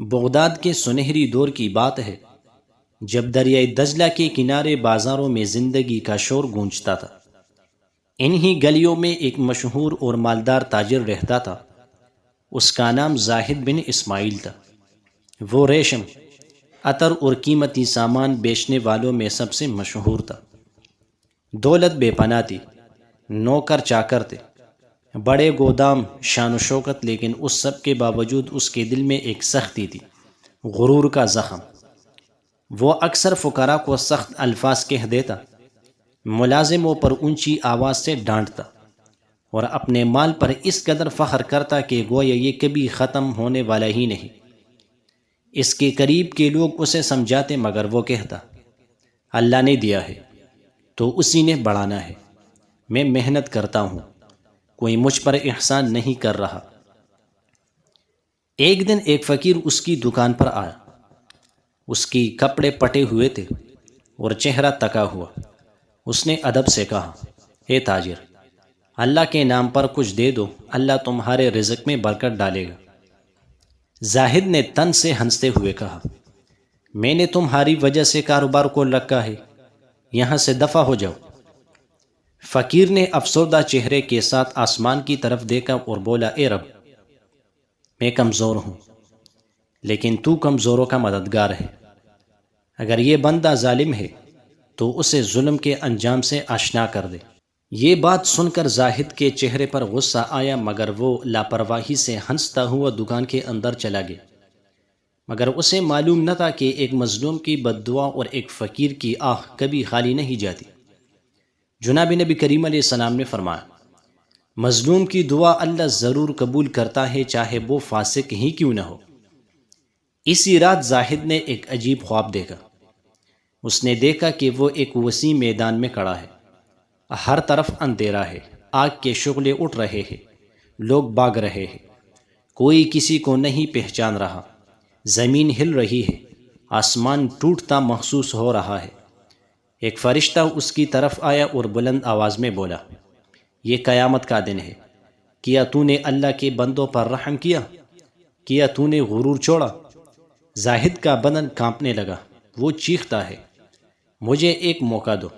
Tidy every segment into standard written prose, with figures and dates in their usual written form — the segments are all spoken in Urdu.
بغداد کے سنہری دور کی بات ہے جب دریائے دجلہ کے کنارے بازاروں میں زندگی کا شور گونجتا تھا۔ انہی گلیوں میں ایک مشہور اور مالدار تاجر رہتا تھا۔ اس کا نام زاہد بن اسماعیل تھا۔ وہ ریشم، عطر اور قیمتی سامان بیچنے والوں میں سب سے مشہور تھا۔ دولت بے پناہ تھی، نوکر چاکر تھے، بڑے گودام، شان و شوکت، لیکن اس سب کے باوجود اس کے دل میں ایک سختی تھی، غرور کا زخم۔ وہ اکثر فقراء کو سخت الفاظ کہہ دیتا، ملازموں پر اونچی آواز سے ڈانٹتا اور اپنے مال پر اس قدر فخر کرتا کہ گویا یہ کبھی ختم ہونے والا ہی نہیں۔ اس کے قریب کے لوگ اسے سمجھاتے مگر وہ کہتا، اللہ نے دیا ہے تو اسی نے بڑھانا ہے، میں محنت کرتا ہوں، کوئی مجھ پر احسان نہیں کر رہا۔ ایک دن ایک فقیر اس کی دکان پر آیا۔ اس کی کپڑے پٹے ہوئے تھے اور چہرہ تکا ہوا۔ اس نے ادب سے کہا، اے تاجر، اللہ کے نام پر کچھ دے دو، اللہ تمہارے رزق میں برکت ڈالے گا۔ زاہد نے تن سے ہنستے ہوئے کہا، میں نے تمہاری وجہ سے کاروبار کو رکھا ہے، یہاں سے دفع ہو جاؤ۔ فقیر نے افسردہ چہرے کے ساتھ آسمان کی طرف دیکھا اور بولا، اے رب، میں کمزور ہوں، لیکن تو کمزوروں کا مددگار ہے۔ اگر یہ بندہ ظالم ہے تو اسے ظلم کے انجام سے آشنا کر دے۔ یہ بات سن کر زاہد کے چہرے پر غصہ آیا، مگر وہ لاپرواہی سے ہنستا ہوا دکان کے اندر چلا گیا۔ مگر اسے معلوم نہ تھا کہ ایک مظلوم کی بد دعا اور ایک فقیر کی آہ کبھی خالی نہیں جاتی۔ جناب نبی کریم علیہ السلام نے فرمایا، مظلوم کی دعا اللہ ضرور قبول کرتا ہے، چاہے وہ فاسق ہی کیوں نہ ہو۔ اسی رات زاہد نے ایک عجیب خواب دیکھا۔ اس نے دیکھا کہ وہ ایک وسیع میدان میں کھڑا ہے، ہر طرف اندھیرا ہے، آگ کے شعلے اٹھ رہے ہیں، لوگ بھاگ رہے ہیں، کوئی کسی کو نہیں پہچان رہا، زمین ہل رہی ہے، آسمان ٹوٹتا محسوس ہو رہا ہے۔ ایک فرشتہ اس کی طرف آیا اور بلند آواز میں بولا، یہ قیامت کا دن ہے، کیا تو نے اللہ کے بندوں پر رحم کیا تو نے غرور چھوڑا؟ زاہد کا بدن کانپنے لگا، وہ چیختا ہے، مجھے ایک موقع دو،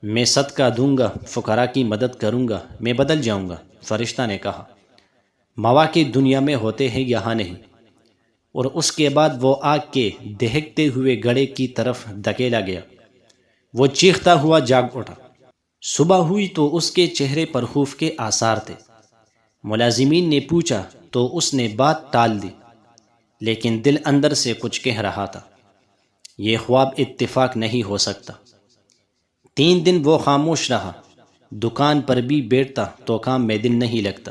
میں صدقہ دوں گا، فقراء کی مدد کروں گا، میں بدل جاؤں گا۔ فرشتہ نے کہا، مواقع دنیا میں ہوتے ہیں، یہاں نہیں۔ اور اس کے بعد وہ آگ کے دہکتے ہوئے گڑھے کی طرف دھکیلا گیا۔ وہ چیختا ہوا جاگ اٹھا۔ صبح ہوئی تو اس کے چہرے پر خوف کے آثار تھے۔ ملازمین نے پوچھا تو اس نے بات ٹال دی، لیکن دل اندر سے کچھ کہہ رہا تھا، یہ خواب اتفاق نہیں ہو سکتا۔ 3 دن وہ خاموش رہا، دکان پر بھی بیٹھتا تو کام میں دل نہیں لگتا۔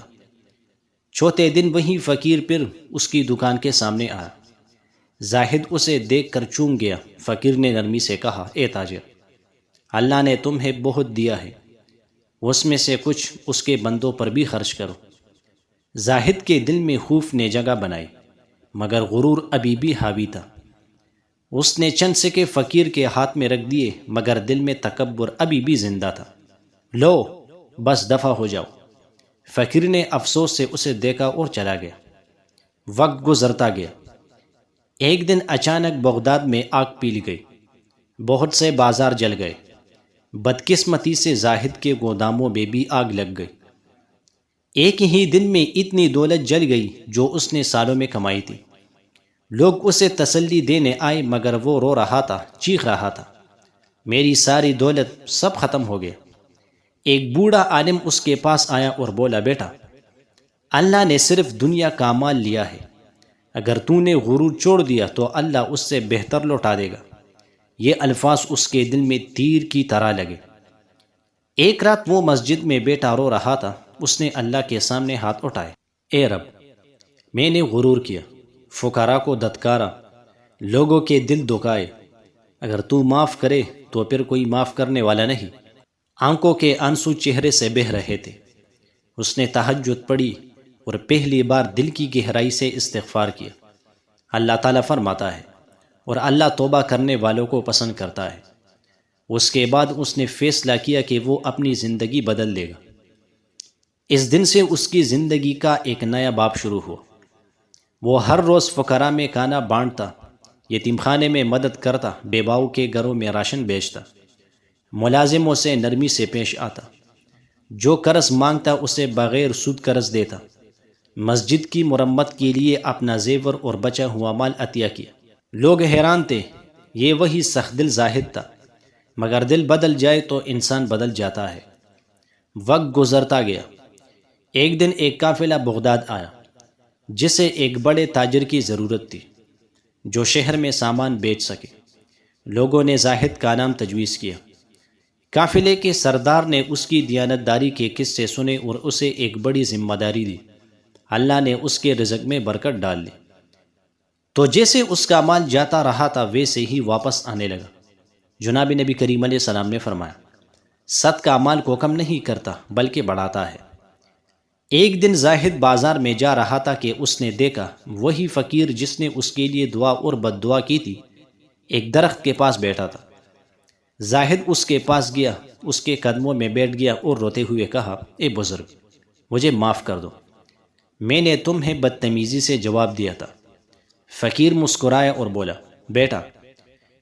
چوتھے دن وہی فقیر پھر اس کی دکان کے سامنے آیا۔ زاہد اسے دیکھ کر چونک گیا۔ فقیر نے نرمی سے کہا، اے تاجر، اللہ نے تمہیں بہت دیا ہے، اس میں سے کچھ اس کے بندوں پر بھی خرچ کرو۔ زاہد کے دل میں خوف نے جگہ بنائی، مگر غرور ابھی بھی حاوی تھا۔ اس نے چند سکے فقیر کے ہاتھ میں رکھ دیے، مگر دل میں تکبر ابھی بھی زندہ تھا۔ لو، بس دفع ہو جاؤ۔ فقیر نے افسوس سے اسے دیکھا اور چلا گیا۔ وقت گزرتا گیا۔ ایک دن اچانک بغداد میں آگ پھیل گئی، بہت سے بازار جل گئے۔ بدقسمتی سے زاہد کے گوداموں میں بھی آگ لگ گئی۔ ایک ہی دن میں اتنی دولت جل گئی جو اس نے سالوں میں کمائی تھی۔ لوگ اسے تسلی دینے آئے، مگر وہ رو رہا تھا، چیخ رہا تھا، میری ساری دولت سب ختم ہو گیا۔ ایک بوڑھا عالم اس کے پاس آیا اور بولا، بیٹا، اللہ نے صرف دنیا کا مال لیا ہے، اگر تو نے غرور چھوڑ دیا تو اللہ اس سے بہتر لوٹا دے گا۔ یہ الفاظ اس کے دل میں تیر کی طرح لگے۔ ایک رات وہ مسجد میں بیٹا رو رہا تھا۔ اس نے اللہ کے سامنے ہاتھ اٹھائے، اے رب، میں نے غرور کیا، فقراء کو دھتکارا، لوگوں کے دل دکھائے، اگر تو معاف کرے تو پھر کوئی معاف کرنے والا نہیں۔ آنکھوں کے آنسو چہرے سے بہہ رہے تھے۔ اس نے تہجد پڑھی اور پہلی بار دل کی گہرائی سے استغفار کیا۔ اللہ تعالیٰ فرماتا ہے، اور اللہ توبہ کرنے والوں کو پسند کرتا ہے۔ اس کے بعد اس نے فیصلہ کیا کہ وہ اپنی زندگی بدل دے گا۔ اس دن سے اس کی زندگی کا ایک نیا باب شروع ہوا۔ وہ ہر روز فقراء میں کھانا بانٹتا، یتیم خانے میں مدد کرتا، بیواؤں کے گھروں میں راشن بیچتا، ملازموں سے نرمی سے پیش آتا، جو قرض مانگتا اسے بغیر سود قرض دیتا، مسجد کی مرمت کے لیے اپنا زیور اور بچا ہوا مال عطیہ کیا۔ لوگ حیران تھے، یہ وہی سخت دل زاہد تھا، مگر دل بدل جائے تو انسان بدل جاتا ہے۔ وقت گزرتا گیا۔ ایک دن ایک قافلہ بغداد آیا، جسے ایک بڑے تاجر کی ضرورت تھی جو شہر میں سامان بیچ سکے۔ لوگوں نے زاہد کا نام تجویز کیا۔ قافلے کے سردار نے اس کی دیانتداری کے قصے سنے اور اسے ایک بڑی ذمہ داری دی۔ اللہ نے اس کے رزق میں برکت ڈال دی، تو جیسے اس کا مال جاتا رہا تھا ویسے ہی واپس آنے لگا۔ جناب نبی کریم علیہ السلام نے فرمایا، صدقہ مال کو کم نہیں کرتا بلکہ بڑھاتا ہے۔ ایک دن زاہد بازار میں جا رہا تھا کہ اس نے دیکھا وہی فقیر جس نے اس کے لیے دعا اور بد دعا کی تھی ایک درخت کے پاس بیٹھا تھا۔ زاہد اس کے پاس گیا، اس کے قدموں میں بیٹھ گیا اور روتے ہوئے کہا، اے بزرگ، مجھے معاف کر دو، میں نے تمہیں بدتمیزی سے جواب دیا تھا۔ فقیر مسکرایا اور بولا، بیٹا،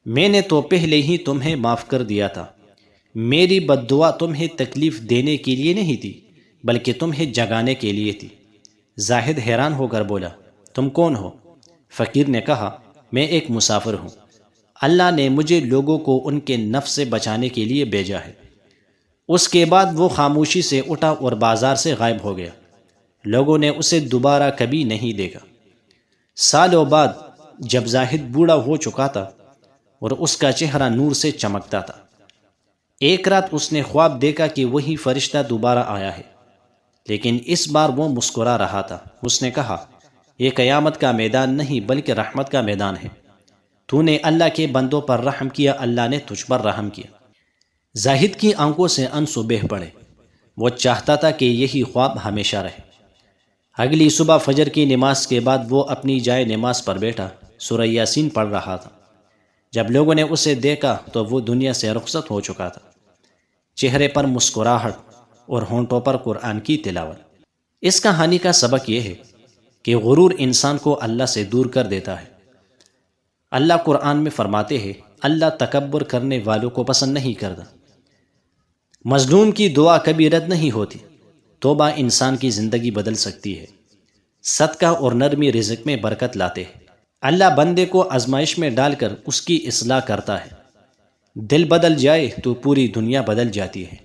میں نے تو پہلے ہی تمہیں معاف کر دیا تھا۔ میری بد دعا تمہیں تکلیف دینے کے لیے نہیں تھی بلکہ تمہیں جگانے کے لیے تھی۔ زاہد حیران ہو کر بولا، تم کون ہو؟ فقیر نے کہا، میں ایک مسافر ہوں، اللہ نے مجھے لوگوں کو ان کے نفس سے بچانے کے لیے بھیجا ہے۔ اس کے بعد وہ خاموشی سے اٹھا اور بازار سے غائب ہو گیا۔ لوگوں نے اسے دوبارہ کبھی نہیں دیکھا۔ سالوں بعد جب زاہد بوڑھا ہو چکا تھا اور اس کا چہرہ نور سے چمکتا تھا، ایک رات اس نے خواب دیکھا کہ وہی فرشتہ دوبارہ آیا ہے، لیکن اس بار وہ مسکرا رہا تھا۔ اس نے کہا، یہ قیامت کا میدان نہیں بلکہ رحمت کا میدان ہے، تو نے اللہ کے بندوں پر رحم کیا، اللہ نے تجھ پر رحم کیا۔ زاہد کی آنکھوں سے آنسو بہہ پڑے، وہ چاہتا تھا کہ یہی خواب ہمیشہ رہے۔ اگلی صبح فجر کی نماز کے بعد وہ اپنی جائے نماز پر بیٹھا سورہ یاسین پڑھ رہا تھا۔ جب لوگوں نے اسے دیکھا تو وہ دنیا سے رخصت ہو چکا تھا، چہرے پر مسکراہٹ اور ہونٹوں پر قرآن کی تلاوت۔ اس کہانی کا سبق یہ ہے کہ غرور انسان کو اللہ سے دور کر دیتا ہے۔ اللہ قرآن میں فرماتے ہیں، اللہ تکبر کرنے والوں کو پسند نہیں کرتا۔ مظلوم کی دعا کبھی رد نہیں ہوتی۔ توبہ انسان کی زندگی بدل سکتی ہے۔ صدقہ اور نرمی رزق میں برکت لاتے ہیں۔ اللہ بندے کو آزمائش میں ڈال کر اس کی اصلاح کرتا ہے۔ دل بدل جائے تو پوری دنیا بدل جاتی ہے۔